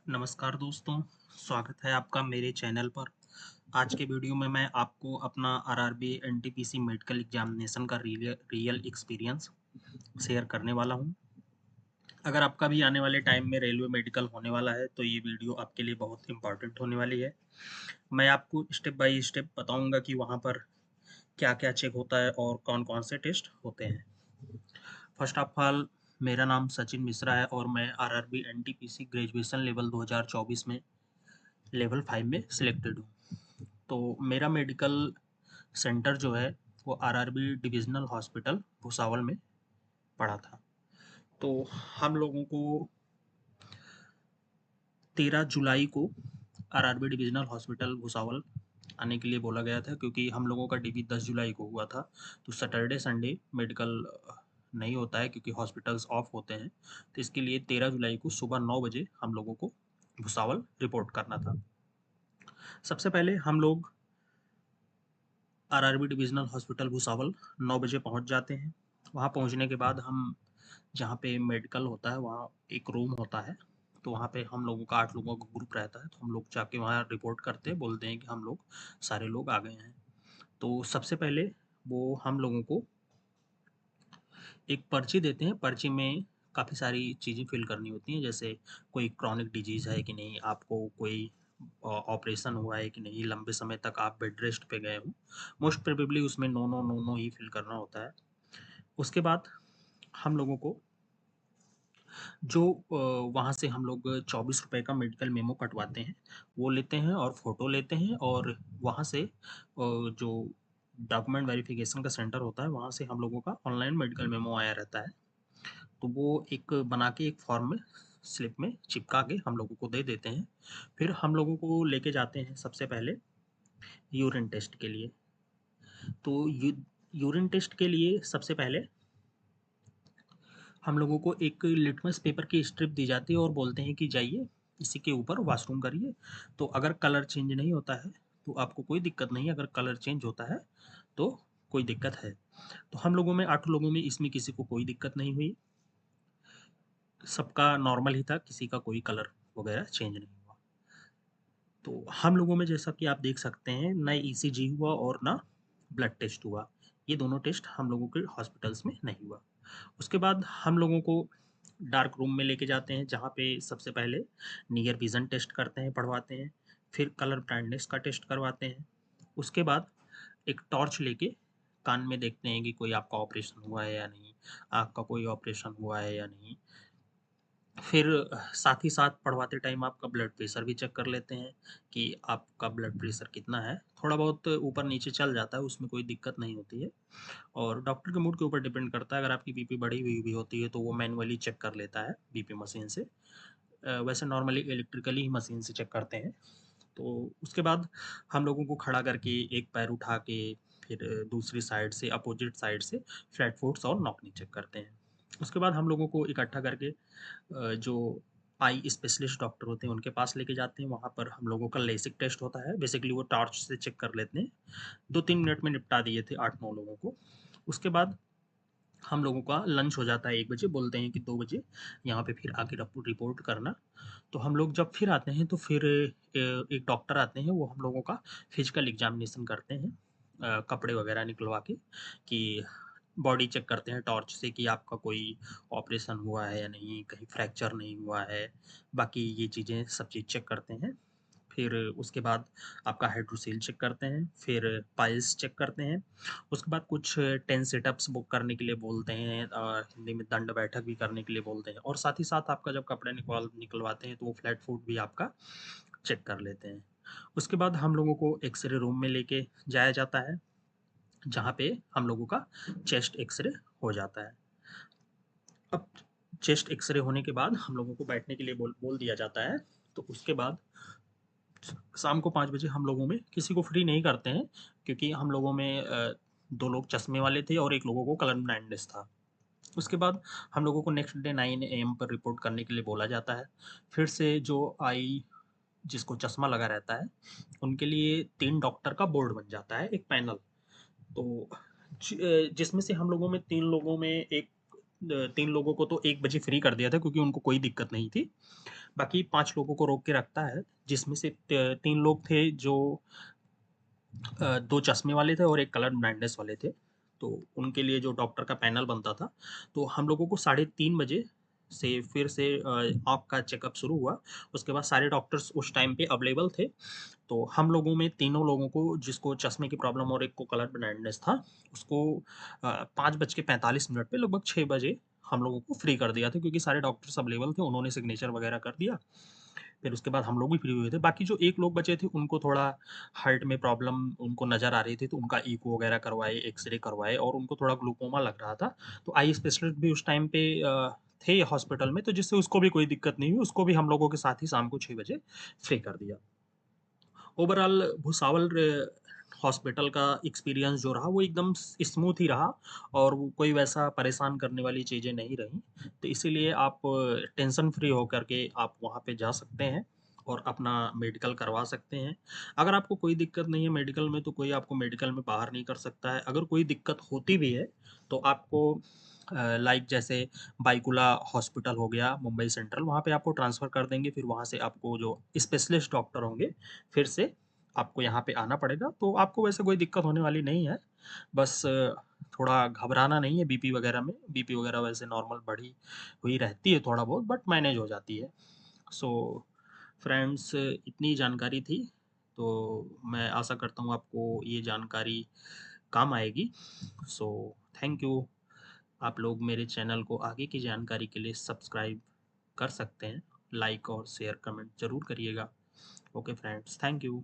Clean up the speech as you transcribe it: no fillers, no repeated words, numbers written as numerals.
नमस्कार दोस्तों, स्वागत है आपका मेरे चैनल पर। आज के वीडियो में मैं आपको अपना आरआरबी एनटीपीसी मेडिकल एग्जामिनेशन का रियल एक्सपीरियंस शेयर करने वाला हूं। अगर आपका भी आने वाले टाइम में रेलवे मेडिकल होने वाला है तो ये वीडियो आपके लिए बहुत इंपॉर्टेंट होने वाली है। मैं आपको स्टेप बाय स्टेप बताऊंगा कि वहाँ पर क्या-क्या चेक होता है और कौन-कौन से टेस्ट होते हैं। फर्स्ट ऑफ ऑल, मेरा नाम सचिन मिश्रा है और मैं आरआरबी एनटीपीसी ग्रेजुएशन लेवल 2024 में लेवल 5 में सिलेक्टेड हूँ। तो मेरा मेडिकल सेंटर जो है वो आरआरबी डिविजनल हॉस्पिटल भुसावल में पड़ा था। तो हम लोगों को 13 जुलाई को आरआरबी डिविजनल हॉस्पिटल भुसावल आने के लिए बोला गया था, क्योंकि हम लोगों का ड्यूटी 10 जुलाई को हुआ था। तो सैटरडे संडे मेडिकल नहीं होता है क्योंकि हॉस्पिटल्स ऑफ होते हैं। तो इसके लिए 13 जुलाई को सुबह 9 बजे हम लोगों को भुसावल रिपोर्ट करना था। सबसे पहले हम लोग आरआरबी डिविजनल हॉस्पिटल भुसावल 9 बजे पहुंच जाते हैं। वहां पहुंचने के बाद हम जहाँ पे मेडिकल होता है वहाँ एक रूम होता है। तो वहाँ पे हम लोगों का 8 लोगों का ग्रुप रहता है। तो हम लोग जाके वहाँ रिपोर्ट करते हैं, बोलते हैं कि हम लोग सारे लोग आ गए हैं। तो सबसे पहले वो हम लोगों को एक पर्ची देते हैं। पर्ची में काफ़ी सारी चीज़ें फिल करनी होती हैं, जैसे कोई क्रॉनिक डिजीज़ है कि नहीं, आपको कोई ऑपरेशन हुआ है कि नहीं, लंबे समय तक आप बेड रेस्ट पे गए हो। मोस्ट प्रोबेबली उसमें नो नो नो नो ही फिल करना होता है। उसके बाद हम लोगों को जो वहाँ से हम लोग 24 रुपए का मेडिकल मेमो कटवाते हैं, वो लेते हैं और फ़ोटो लेते हैं। और वहाँ से जो डॉक्यूमेंट वेरिफिकेशन का सेंटर होता है, वहाँ से हम लोगों का ऑनलाइन मेडिकल मेमो आया रहता है। तो वो एक बना के एक फॉर्म में स्लिप में चिपका के हम लोगों को दे देते हैं। फिर हम लोगों को लेके जाते हैं सबसे पहले यूरिन टेस्ट के लिए। तो यूरिन टेस्ट के लिए सबसे पहले हम लोगों को एक लिटमस पेपर की स्ट्रिप दी जाती है और बोलते हैं कि जाइए इसी के ऊपर वॉशरूम करिए। तो अगर कलर चेंज नहीं होता है तो आपको कोई दिक्कत नहीं है, अगर कलर चेंज होता है तो कोई दिक्कत है। तो हम लोगों में 8 लोगों में इसमें किसी को कोई दिक्कत नहीं हुई, सबका नॉर्मल ही था, किसी का कोई कलर वगैरह चेंज नहीं हुआ। तो हम लोगों में जैसा कि आप देख सकते हैं, ना ईसीजी हुआ और ना ब्लड टेस्ट हुआ। ये दोनों टेस्ट हम लोगों के हॉस्पिटल्स में नहीं हुआ। उसके बाद हम लोगों को डार्क रूम में लेके जाते हैं, जहाँ पे सबसे पहले नियर विज़न टेस्ट करते हैं, पढ़वाते हैं। फिर कलर ब्लाइंडनेस का टेस्ट करवाते हैं। उसके बाद एक टॉर्च लेके कान में देखते हैं कि कोई आपका ऑपरेशन हुआ है या नहीं, आँख का कोई ऑपरेशन हुआ है या नहीं। फिर साथ ही साथ पढ़वाते टाइम आपका ब्लड प्रेशर भी चेक कर लेते हैं कि आपका ब्लड प्रेशर कितना है। थोड़ा बहुत ऊपर-नीचे चल जाता है, उसमें कोई दिक्कत नहीं होती है। और डॉक्टर के मूड के ऊपर डिपेंड करता है, अगर आपकी बीपी बढ़ी हुई भी होती है तो वो मैनुअली चेक कर लेता है बीपी मशीन से। वैसे नॉर्मली इलेक्ट्रिकली ही मशीन से चेक करते हैं। तो उसके बाद हम लोगों को खड़ा करके एक पैर उठा के फिर दूसरी साइड से अपोजिट साइड से फ्लैट फुट्स और नॉक नी चेक करते हैं। उसके बाद हम लोगों को इकट्ठा करके जो आई स्पेशलिस्ट डॉक्टर होते हैं उनके पास लेके जाते हैं। वहाँ पर हम लोगों का लेसिक टेस्ट होता है। बेसिकली वो टॉर्च से चेक कर लेते हैं। 2-3 मिनट में निपटा दिए थे 8-9 लोगों को। उसके बाद हम लोगों का लंच हो जाता है 1 बजे, बोलते हैं कि 2 बजे यहाँ पे फिर आके रिपोर्ट करना। तो हम लोग जब फिर आते हैं तो फिर एक डॉक्टर आते हैं, वो हम लोगों का फिजिकल एग्जामिनेशन करते हैं, कपड़े वगैरह निकलवा के, कि बॉडी चेक करते हैं टॉर्च से कि आपका कोई ऑपरेशन हुआ है या नहीं, कहीं फ्रैक्चर नहीं हुआ है। बाकी ये चीज़ें सब चीज़ चेक करते हैं। फिर उसके बाद आपका हाइड्रोसील चेक करते हैं, फिर पाइल्स चेक करते हैं। उसके बाद कुछ 10 सिटअप्स बुक करने के लिए बोलते हैं, हिंदी में दंड बैठक भी करने के लिए बोलते हैं। और साथ ही साथ आपका जब कपड़े निकलवाते हैं तो वो फ्लैट फुट भी आपका चेक कर लेते हैं। उसके बाद हम लोगों को एक्स-रे रूम में लेके जाया जाता है, जहाँ पे हम लोगों का चेस्ट एक्स-रे हो जाता है। अब चेस्ट एक्स-रे होने के बाद हम लोगों को बैठने के लिए बोल बोल दिया जाता है। तो उसके बाद शाम को 5 बजे हम लोगों में किसी को फ्री नहीं करते हैं, क्योंकि हम लोगों में 2 लोग चश्मे वाले थे और 1 लोगों को कलर ब्लाइंडनेस था। उसके बाद हम लोगों को नेक्स्ट डे 9 एएम पर रिपोर्ट करने के लिए बोला जाता है। फिर से जो आई जिसको चश्मा लगा रहता है, उनके लिए 3 डॉक्टर का बोर्ड बन जाता है, एक पैनल। तो जिसमें से हम लोगों में 3 लोगों में एक 3 लोगों को तो 1 बजे फ्री कर दिया था क्योंकि उनको कोई दिक्कत नहीं थी। बाकी 5 लोगों को रोक के रखता है, जिसमें से 3 लोग थे जो 2 चश्मे वाले थे और 1 कलर ब्लाइंडनेस वाले थे। तो उनके लिए जो डॉक्टर का पैनल बनता था, तो हम लोगों को साढ़े 3 बजे से फिर से आँख का चेकअप शुरू हुआ। उसके बाद सारे डॉक्टर्स उस टाइम पे अवेलेबल थे। तो हम लोगों में तीनों लोगों को, जिसको चश्मे की प्रॉब्लम और एक को कलर ब्लाइंडनेस था, उसको 5:45 पे लगभग 6 बजे हम लोगों को फ्री कर दिया था क्योंकि सारे डॉक्टर्स अवेलेबल थे, उन्होंने सिग्नेचर वगैरह कर दिया। फिर उसके बाद हम लोग भी फ्री हुए थे। बाकी जो 1 लोग बचे थे उनको थोड़ा हार्ट में प्रॉब्लम उनको नज़र आ रही थी, तो उनका ईको वगैरह करवाए, एक्स-रे करवाए और उनको थोड़ा ग्लूकोमा लग रहा था। तो आई स्पेशलिस्ट भी उस टाइम पे थे हॉस्पिटल में, तो जिससे उसको भी कोई दिक्कत नहीं हुई, उसको भी हम लोगों के साथ ही शाम को 6 बजे फ्री कर दिया। ओवरऑल भुसावल हॉस्पिटल का एक्सपीरियंस जो रहा वो एकदम स्मूथ ही रहा और वो कोई वैसा परेशान करने वाली चीज़ें नहीं रहीं। तो इसीलिए आप टेंशन फ्री होकर के आप वहाँ पे जा सकते हैं और अपना मेडिकल करवा सकते हैं। अगर आपको कोई दिक्कत नहीं है मेडिकल में, तो कोई आपको मेडिकल में बाहर नहीं कर सकता है। अगर कोई दिक्कत होती भी है तो आपको लाइक जैसे बाईकुला हॉस्पिटल हो गया मुंबई सेंट्रल, वहाँ पे आपको ट्रांसफ़र कर देंगे। फिर वहाँ से आपको जो स्पेशलिस्ट डॉक्टर होंगे, फिर से आपको यहाँ पे आना पड़ेगा। तो आपको वैसे कोई दिक्कत होने वाली नहीं है। बस थोड़ा घबराना नहीं है बीपी वगैरह में। बीपी वगैरह वैसे नॉर्मल बढ़ी हुई रहती है थोड़ा बहुत, बट मैनेज हो जाती है। सो फ्रेंड्स, इतनी जानकारी थी। तो मैं आशा करता हूँ आपको ये जानकारी काम आएगी। So thank you. आप लोग मेरे चैनल को आगे की जानकारी के लिए सब्सक्राइब कर सकते हैं। लाइक और शेयर कमेंट ज़रूर करिएगा। Okay friends, thank you.